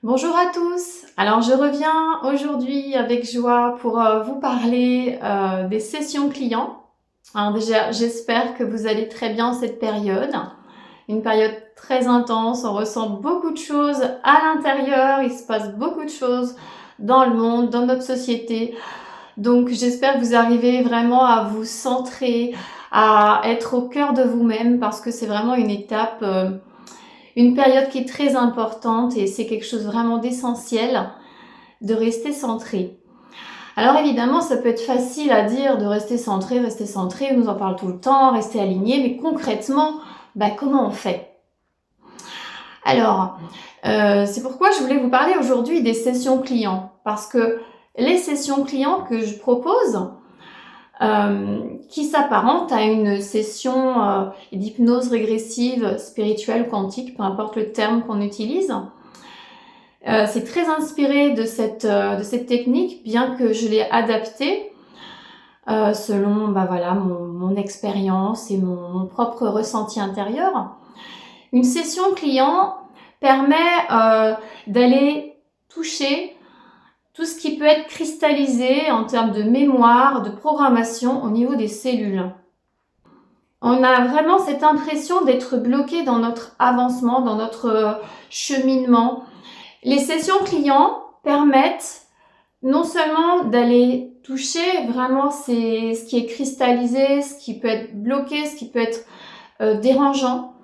Bonjour à tous. Alors je reviens aujourd'hui avec joie pour vous parler des sessions clients. Alors déjà, j'espère que vous allez très bien en cette période. Une période très intense, on ressent beaucoup de choses à l'intérieur, il se passe beaucoup de choses dans le monde, dans notre société. Donc j'espère que vous arrivez vraiment à vous centrer, à être au cœur de vous-même parce que c'est vraiment une étape une période qui est très importante et c'est quelque chose vraiment d'essentiel de rester centré. Alors évidemment, ça peut être facile à dire de rester centré, on nous en parle tout le temps, rester aligné, mais concrètement, comment on fait? Alors, c'est pourquoi je voulais vous parler aujourd'hui des sessions clients, parce que les sessions clients que je propose, qui s'apparente à une session d'hypnose régressive, spirituelle, quantique, peu importe le terme qu'on utilise. C'est très inspiré de cette technique, bien que je l'ai adaptée selon mon expérience et mon propre ressenti intérieur. Une session client permet d'aller toucher tout ce qui peut être cristallisé en termes de mémoire, de programmation au niveau des cellules. On a vraiment cette impression d'être bloqué dans notre avancement, dans notre cheminement. Les sessions clients permettent non seulement d'aller toucher vraiment ce qui est cristallisé, ce qui peut être bloqué, ce qui peut être dérangeant,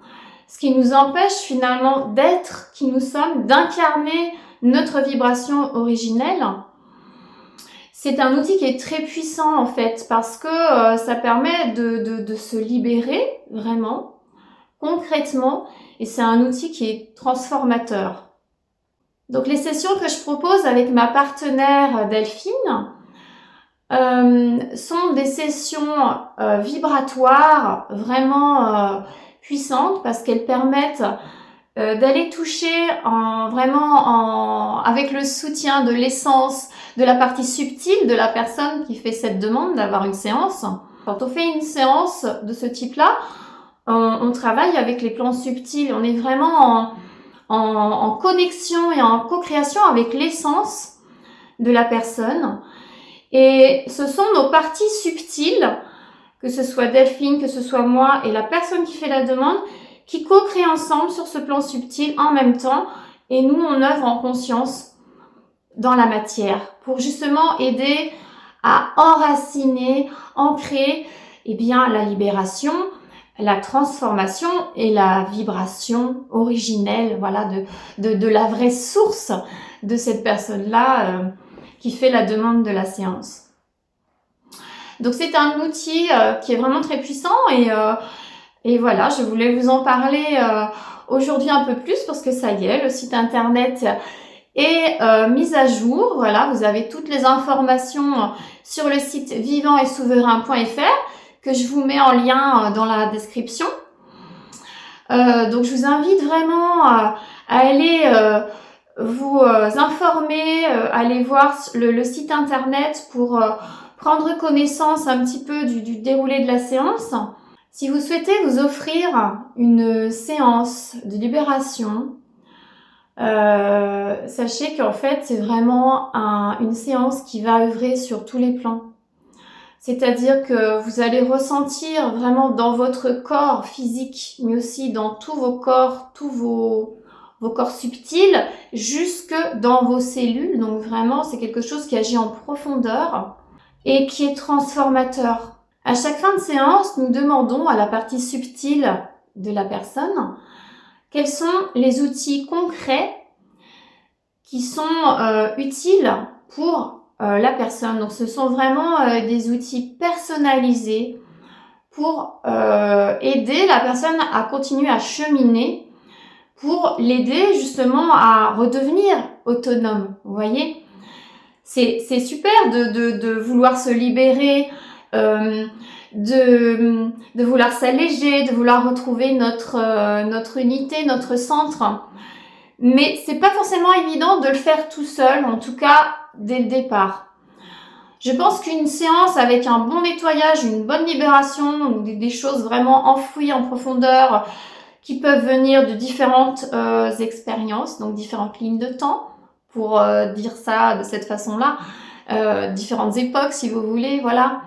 ce qui nous empêche finalement d'être qui nous sommes, d'incarner notre vibration originelle. C'est un outil qui est très puissant en fait parce que ça permet de se libérer vraiment, concrètement, et c'est un outil qui est transformateur. Donc les sessions que je propose avec ma partenaire Delphine sont des sessions vibratoires vraiment puissantes parce qu'elles permettent d'aller toucher avec le soutien de l'essence, de la partie subtile de la personne qui fait cette demande d'avoir une séance. Quand on fait une séance de ce type-là, on travaille avec les plans subtils, on est vraiment en connexion et en co-création avec l'essence de la personne. Et ce sont nos parties subtiles, que ce soit Delphine, que ce soit moi et la personne qui fait la demande, qui co-créent ensemble sur ce plan subtil en même temps. Et nous, on œuvre en conscience dans la matière pour justement aider à enraciner, ancrer la libération, la transformation et la vibration originelle, de la vraie source de cette personne-là qui fait la demande de la séance. Donc c'est un outil qui est vraiment très puissant et voilà, je voulais vous en parler aujourd'hui un peu plus parce que ça y est, le site internet est mis à jour. Voilà, vous avez toutes les informations sur le site vivantsetsouverain.fr que je vous mets en lien dans la description. Donc je vous invite vraiment à aller vous informer, aller voir le site internet pour prendre connaissance un petit peu du déroulé de la séance. Si vous souhaitez vous offrir une séance de libération, sachez qu'en fait c'est vraiment une séance qui va œuvrer sur tous les plans. C'est-à-dire que vous allez ressentir vraiment dans votre corps physique, mais aussi dans tous vos corps, tous vos corps subtils, jusque dans vos cellules. Donc vraiment, c'est quelque chose qui agit en profondeur et qui est transformateur. À chaque fin de séance, nous demandons à la partie subtile de la personne quels sont les outils concrets qui sont utiles pour la personne. Donc ce sont vraiment des outils personnalisés pour aider la personne à continuer à cheminer, pour l'aider justement à redevenir autonome. Vous voyez, c'est super de vouloir se libérer, de vouloir s'alléger, de vouloir retrouver notre unité, notre centre. Mais c'est pas forcément évident de le faire tout seul, en tout cas dès le départ. Je pense qu'une séance avec un bon nettoyage, une bonne libération, des choses vraiment enfouies en profondeur, qui peuvent venir de différentes expériences, donc différentes lignes de temps, pour dire ça de cette façon-là, différentes époques si vous voulez, voilà,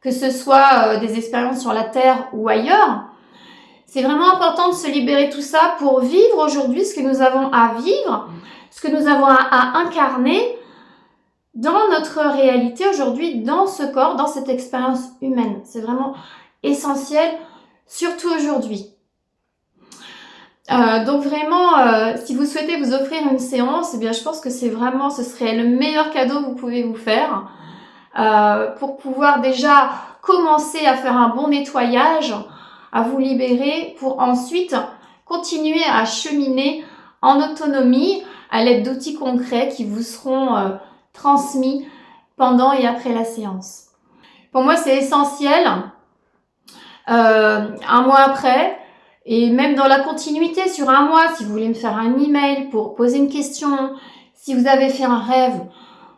que ce soit des expériences sur la Terre ou ailleurs. C'est vraiment important de se libérer de tout ça pour vivre aujourd'hui ce que nous avons à vivre, ce que nous avons à incarner dans notre réalité aujourd'hui, dans ce corps, dans cette expérience humaine. C'est vraiment essentiel, surtout aujourd'hui. Donc vraiment, si vous souhaitez vous offrir une séance, eh bien, je pense que ce serait le meilleur cadeau que vous pouvez vous faire pour pouvoir déjà commencer à faire un bon nettoyage, à vous libérer pour ensuite continuer à cheminer en autonomie à l'aide d'outils concrets qui vous seront transmis pendant et après la séance. Pour moi, c'est essentiel. Un mois après, et même dans la continuité sur un mois, si vous voulez me faire un email pour poser une question, si vous avez fait un rêve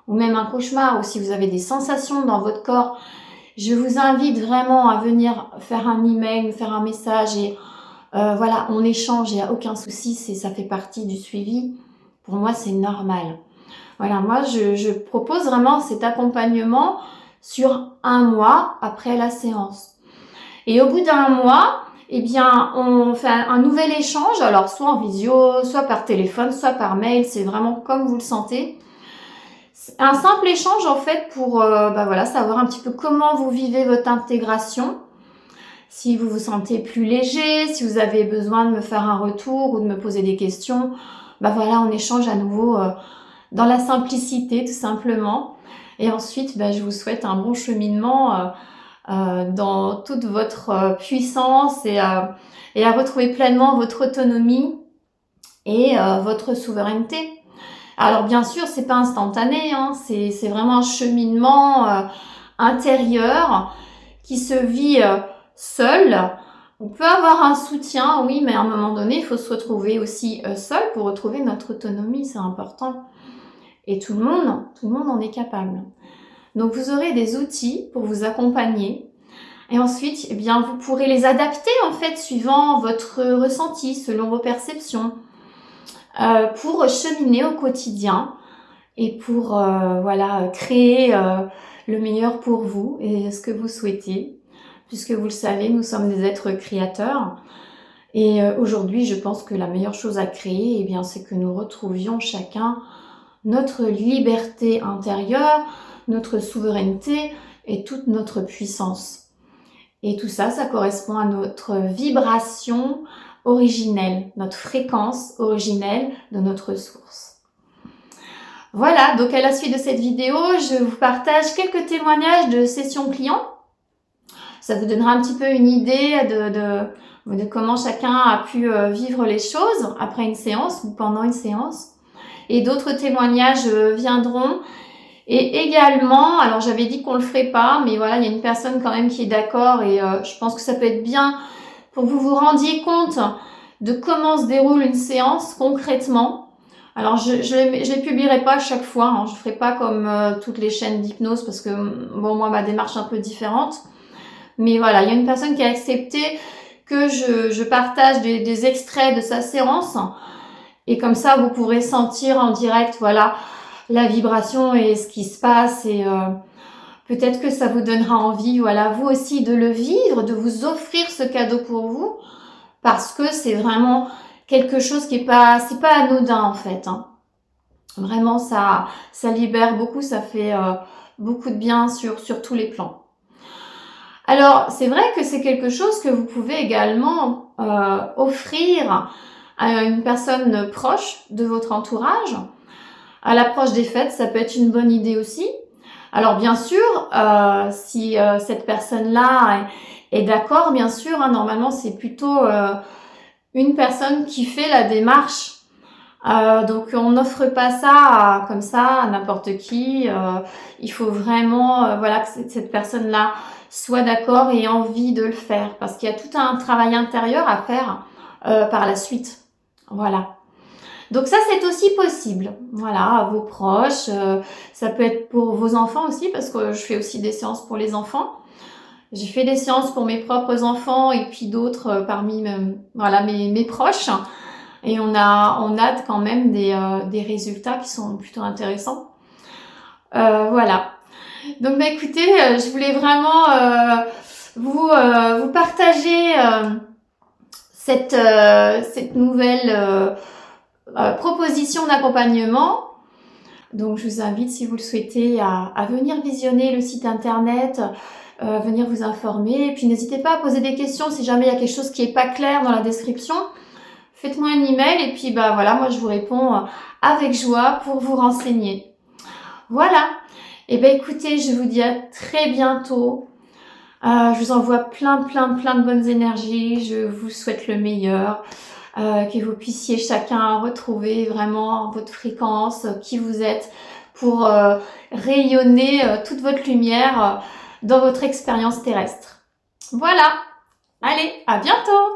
ou même un cauchemar, ou si vous avez des sensations dans votre corps, je vous invite vraiment à venir faire un email, me faire un message et voilà, on échange, il n'y a aucun souci, ça fait partie du suivi. Pour moi, c'est normal. Voilà, moi, je propose vraiment cet accompagnement sur un mois après la séance. Et au bout d'un mois, eh bien, on fait un nouvel échange, alors soit en visio, soit par téléphone, soit par mail, c'est vraiment comme vous le sentez. Un simple échange en fait pour voilà, savoir un petit peu comment vous vivez votre intégration, si vous vous sentez plus léger, si vous avez besoin de me faire un retour ou de me poser des questions, voilà, on échange à nouveau dans la simplicité tout simplement. Et ensuite, je vous souhaite un bon cheminement dans toute votre puissance et à retrouver pleinement votre autonomie et votre souveraineté. Alors bien sûr, c'est pas instantané, hein, c'est vraiment un cheminement intérieur qui se vit seul. On peut avoir un soutien, oui, mais à un moment donné, il faut se retrouver aussi seul pour retrouver notre autonomie, c'est important. Et tout le monde en est capable. Donc vous aurez des outils pour vous accompagner. Et ensuite, eh bien, vous pourrez les adapter en fait suivant votre ressenti, selon vos perceptions, pour cheminer au quotidien et pour voilà, créer le meilleur pour vous et ce que vous souhaitez. Puisque vous le savez, nous sommes des êtres créateurs. Et aujourd'hui, je pense que la meilleure chose à créer, eh bien, c'est que nous retrouvions chacun notre liberté intérieure, notre souveraineté et toute notre puissance. Et tout ça, ça correspond à notre vibration originelle, notre fréquence originelle de notre source. Voilà, donc à la suite de cette vidéo, je vous partage quelques témoignages de sessions clients. Ça vous donnera un petit peu une idée de comment chacun a pu vivre les choses après une séance ou pendant une séance. Et d'autres témoignages viendront. Et également, alors j'avais dit qu'on le ferait pas, mais voilà, il y a une personne quand même qui est d'accord et je pense que ça peut être bien pour que vous vous rendiez compte de comment se déroule une séance concrètement. Alors je les publierai pas à chaque fois, hein, je ferai pas comme toutes les chaînes d'hypnose parce que bon, moi ma démarche est un peu différente. Mais voilà, il y a une personne qui a accepté que je partage des extraits de sa séance et comme ça vous pourrez sentir en direct, voilà, la vibration et ce qui se passe et peut-être que ça vous donnera envie, voilà, vous aussi de le vivre, de vous offrir ce cadeau pour vous parce que c'est vraiment quelque chose qui c'est pas anodin en fait, hein. Vraiment ça libère beaucoup, ça fait beaucoup de bien sur tous les plans. Alors c'est vrai que c'est quelque chose que vous pouvez également offrir à une personne proche de votre entourage. À l'approche des fêtes, ça peut être une bonne idée aussi. Alors bien sûr, si cette personne-là est d'accord, bien sûr, hein, normalement c'est plutôt une personne qui fait la démarche. Donc on n'offre pas ça comme ça à n'importe qui. Il faut vraiment voilà, que cette personne-là soit d'accord et ait envie de le faire parce qu'il y a tout un travail intérieur à faire par la suite. Voilà. Donc ça, c'est aussi possible. Voilà, à vos proches. Ça peut être pour vos enfants aussi, parce que je fais aussi des séances pour les enfants. J'ai fait des séances pour mes propres enfants et puis d'autres parmi voilà, mes proches. Et on a quand même des résultats qui sont plutôt intéressants. Voilà. Donc bah, écoutez, je voulais vraiment vous partager cette nouvelle proposition d'accompagnement. Donc je vous invite, si vous le souhaitez, à venir visionner le site internet, venir vous informer. Et puis n'hésitez pas à poser des questions si jamais il y a quelque chose qui n'est pas clair dans la description. Faites-moi un email et puis bah voilà, moi je vous réponds avec joie pour vous renseigner. Voilà. Et ben écoutez, je vous dis à très bientôt. Je vous envoie plein de bonnes énergies. Je vous souhaite le meilleur. Que vous puissiez chacun retrouver vraiment votre fréquence, qui vous êtes, pour rayonner toute votre lumière dans votre expérience terrestre. Voilà. Allez, à bientôt!